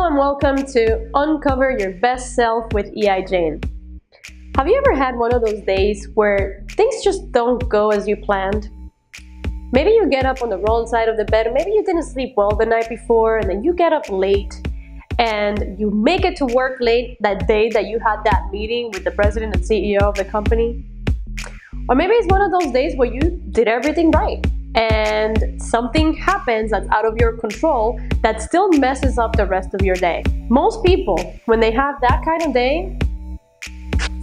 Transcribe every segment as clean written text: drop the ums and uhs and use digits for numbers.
Hello and welcome to Uncover Your Best Self with EI Jane. Have you ever had one of those days where things just don't go as you planned? Maybe you get up on the wrong side of the bed, maybe you didn't sleep well the night before, and then you get up late and you make it to work late that day that you had that meeting with the president and CEO of the company. Or maybe it's one of those days where you did everything right and something happens that's out of your control that still messes up the rest of your day. Most people, when they have that kind of day,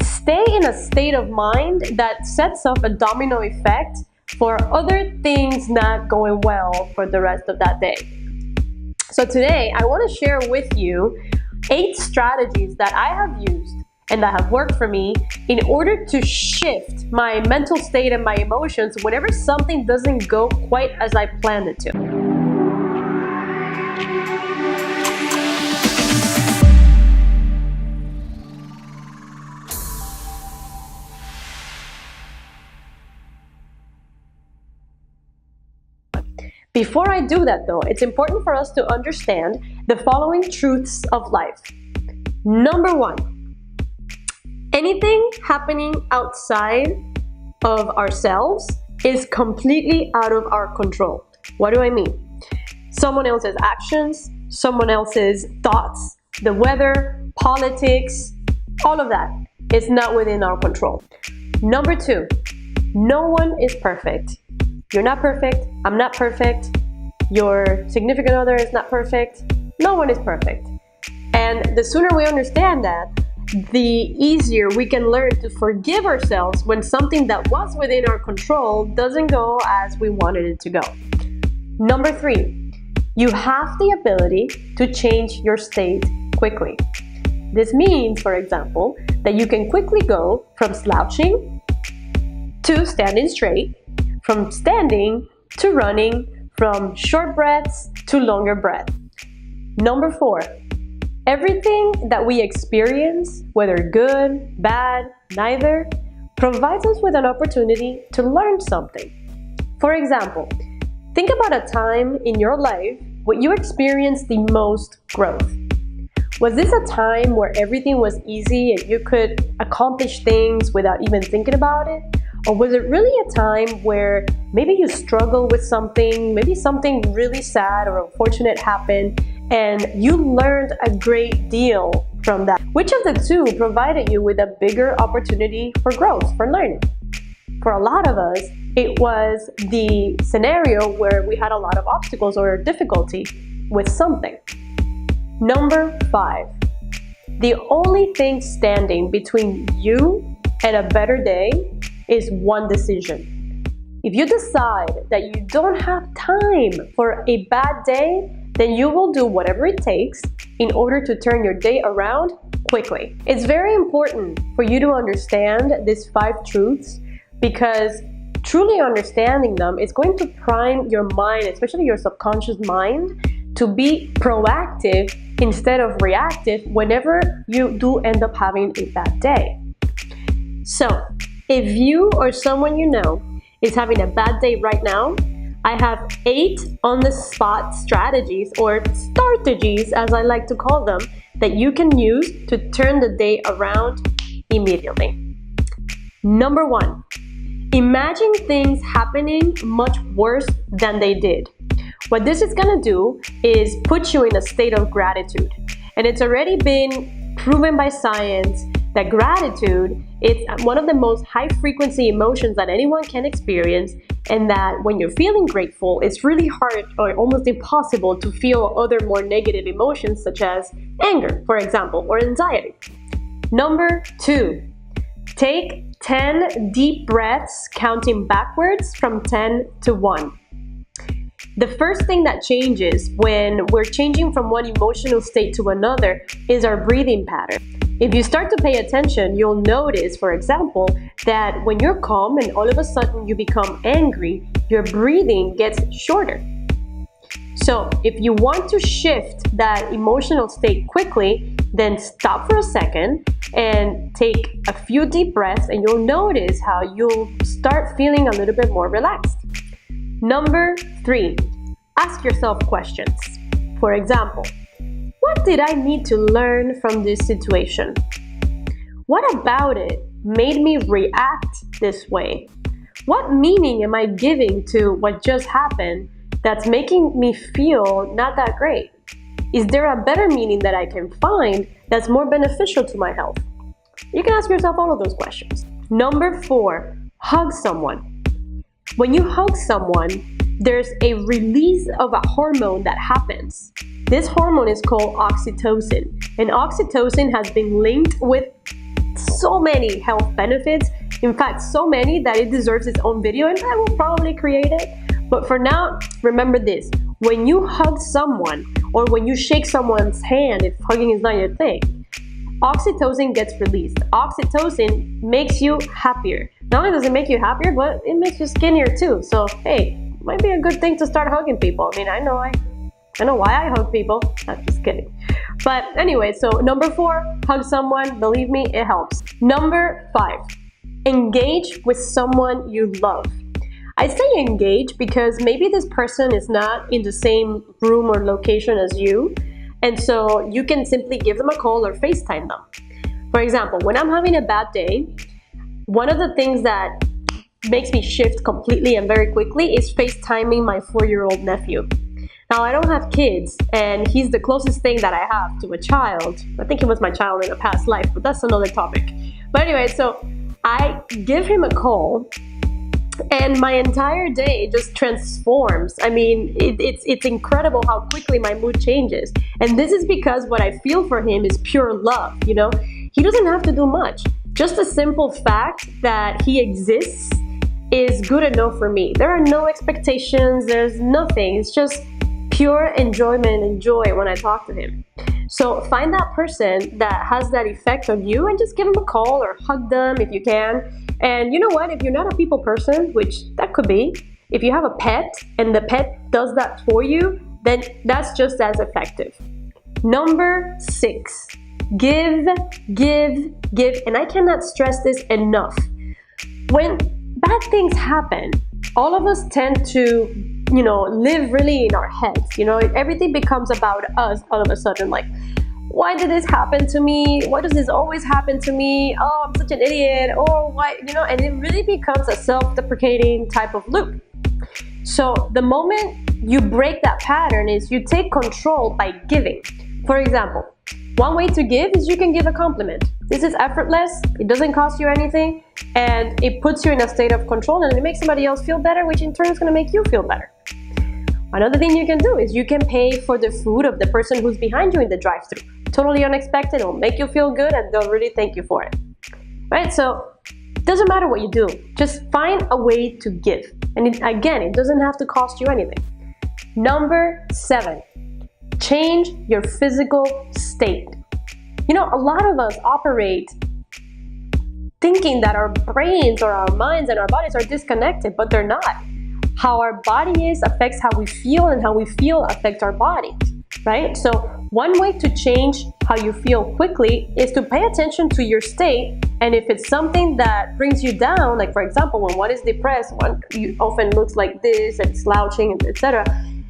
stay in a state of mind that sets up a domino effect for other things not going well for the rest of that day. So today, I want to share with you 8 strategies that I have used and that have worked for me in order to shift my mental state and my emotions whenever something doesn't go quite as I planned it to. Before I do that though, it's important for us to understand the following truths of life. Number 1, anything happening outside of ourselves is completely out of our control. What do I mean? Someone else's actions, someone else's thoughts, the weather, politics, all of that is not within our control. Number 2, no one is perfect. You're not perfect, I'm not perfect, your significant other is not perfect, no one is perfect. And the sooner we understand that, the easier we can learn to forgive ourselves when something that was within our control doesn't go as we wanted it to go. Number 3, you have the ability to change your state quickly. This means, for example, that you can quickly go from slouching to standing straight, from standing to running, from short breaths to longer breath. Number 4, everything that we experience, whether good, bad, neither, provides us with an opportunity to learn something. For example, think about a time in your life where you experienced the most growth. Was this a time where everything was easy and you could accomplish things without even thinking about it? Or was it really a time where maybe you struggled with something, maybe something really sad or unfortunate happened, and you learned a great deal from that? Which of the two provided you with a bigger opportunity for growth, for learning? For a lot of us, it was the scenario where we had a lot of obstacles or difficulty with something. Number 5, the only thing standing between you and a better day is one decision. If you decide that you don't have time for a bad day, then you will do whatever it takes in order to turn your day around quickly. It's very important for you to understand these 5 truths, because truly understanding them is going to prime your mind, especially your subconscious mind, to be proactive instead of reactive whenever you do end up having a bad day. So, if you or someone you know is having a bad day right now, I have 8 on-the-spot strategies, or STARTegies as I like to call them, that you can use to turn the day around immediately. Number 1, imagine things happening much worse than they did. What this is going to do is put you in a state of gratitude. And it's already been proven by science that gratitude is one of the most high-frequency emotions that anyone can experience, and that when you're feeling grateful, it's really hard or almost impossible to feel other more negative emotions such as anger, for example, or anxiety. Number 2, take 10 deep breaths, counting backwards from 10 to 1. The first thing that changes when we're changing from one emotional state to another is our breathing pattern. If you start to pay attention, you'll notice, for example, that when you're calm and all of a sudden you become angry, your breathing gets shorter. So if you want to shift that emotional state quickly, then stop for a second and take a few deep breaths, and you'll notice how you'll start feeling a little bit more relaxed. Number 3, ask yourself questions. For example, what what did I need to learn from this situation? What about it made me react this way? What meaning am I giving to what just happened that's making me feel not that great? Is there a better meaning that I can find that's more beneficial to my health? You can ask yourself all of those questions. Number 4, hug someone. When you hug someone, there's a release of a hormone that happens. This hormone is called oxytocin, and oxytocin has been linked with so many health benefits. In fact, so many that it deserves its own video, and I will probably create it. But for now, remember this. When you hug someone, or when you shake someone's hand, if hugging is not your thing, oxytocin gets released. Oxytocin makes you happier. Not only does it make you happier, but it makes you skinnier too. So, hey, might be a good thing to start hugging people. I mean, I know why I hug people. I'm just kidding. But anyway, so number 4, hug someone. Believe me, it helps. Number 5, engage with someone you love. I say engage because maybe this person is not in the same room or location as you, and so you can simply give them a call or FaceTime them. For example, when I'm having a bad day, one of the things that makes me shift completely and very quickly is FaceTiming my 4-year-old nephew. Now, I don't have kids, and he's the closest thing that I have to a child. I think he was my child in a past life, but that's another topic. But anyway, so I give him a call, and my entire day just transforms. I mean, it's incredible how quickly my mood changes. And this is because what I feel for him is pure love, you know? He doesn't have to do much. Just the simple fact that he exists is good enough for me. There are no expectations, there's nothing. It's just pure enjoyment and joy when I talk to him. So find that person that has that effect on you and just give them a call or hug them if you can. And you know what? If you're not a people person, which that could be, if you have a pet and the pet does that for you, then that's just as effective. Number 6, give. And I cannot stress this enough. When bad things happen, all of us tend to live really in our heads. Everything becomes about us all of a sudden. Like, why did this happen to me? Why does this always happen to me? Oh, I'm such an idiot. Or why, and it really becomes a self-deprecating type of loop. So the moment you break that pattern is you take control by giving. For example, one way to give is you can give a compliment. This is effortless, it doesn't cost you anything, and it puts you in a state of control, and it makes somebody else feel better, which in turn is going to make you feel better. Another thing you can do is you can pay for the food of the person who's behind you in the drive-thru. Totally unexpected, it'll make you feel good, and they'll really thank you for it. Right? So it doesn't matter what you do, just find a way to give. And it doesn't have to cost you anything. Number 7, change your physical state. A lot of us operate thinking that our brains or our minds and our bodies are disconnected, but they're not. How our body is affects how we feel, and how we feel affects our bodies, right? So one way to change how you feel quickly is to pay attention to your state, and if it's something that brings you down, like for example, when one is depressed, one often looks like this and slouching, etc.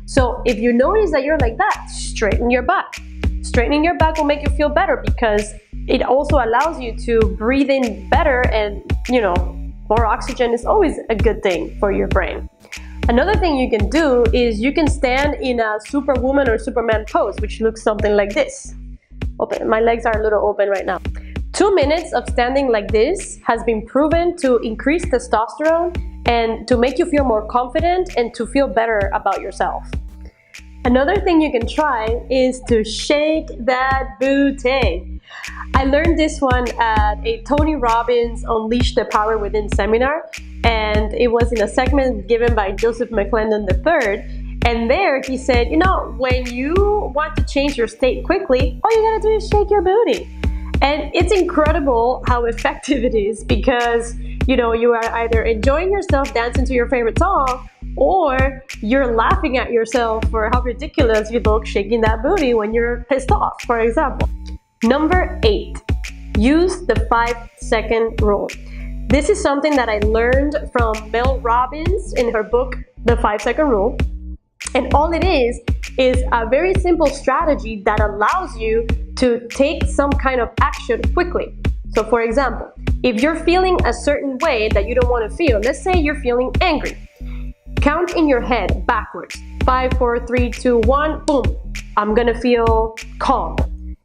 So if you notice that you're like that, straighten your back. Straightening your back will make you feel better because it also allows you to breathe in better, and more oxygen is always a good thing for your brain. Another thing you can do is you can stand in a superwoman or superman pose, which looks something like this. Open. My legs are a little open right now. 2 minutes of standing like this has been proven to increase testosterone and to make you feel more confident and to feel better about yourself. Another thing you can try is to shake that booty. I learned this one at a Tony Robbins Unleash the Power Within seminar, and it was in a segment given by Joseph McClendon III. And there he said, when you want to change your state quickly, all you gotta do is shake your booty. And it's incredible how effective it is because, you are either enjoying yourself dancing to your favorite song, or you're laughing at yourself for how ridiculous you look shaking that booty when you're pissed off, for example. Number 8, use the 5-second rule. This is something that I learned from Mel Robbins in her book, The 5-Second Rule. And all it is a very simple strategy that allows you to take some kind of action quickly. So for example, if you're feeling a certain way that you don't want to feel, let's say you're feeling angry, count in your head backwards. 5, 4, 3, 2, 1, boom. I'm gonna feel calm.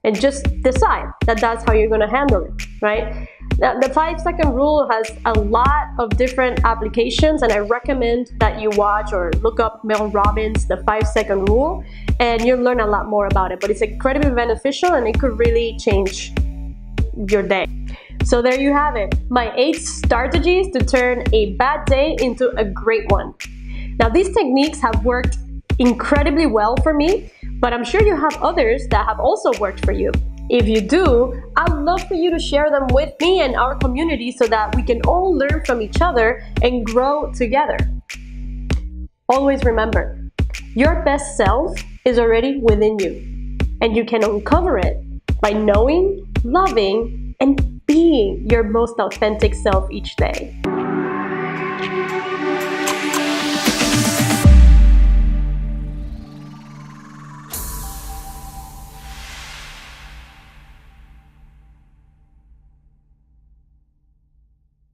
And just decide that that's how you're gonna handle it, right? Now, the 5-second rule has a lot of different applications, and I recommend that you watch or look up Mel Robbins' The 5-Second Rule, and you'll learn a lot more about it. But it's incredibly beneficial, and it could really change your day. So there you have it, my 8 STARTegies to turn a bad day into a great one. Now, these techniques have worked incredibly well for me, but I'm sure you have others that have also worked for you. If you do, I'd love for you to share them with me and our community so that we can all learn from each other and grow together. Always remember, your best self is already within you, and you can uncover it by knowing, loving, and being your most authentic self each day.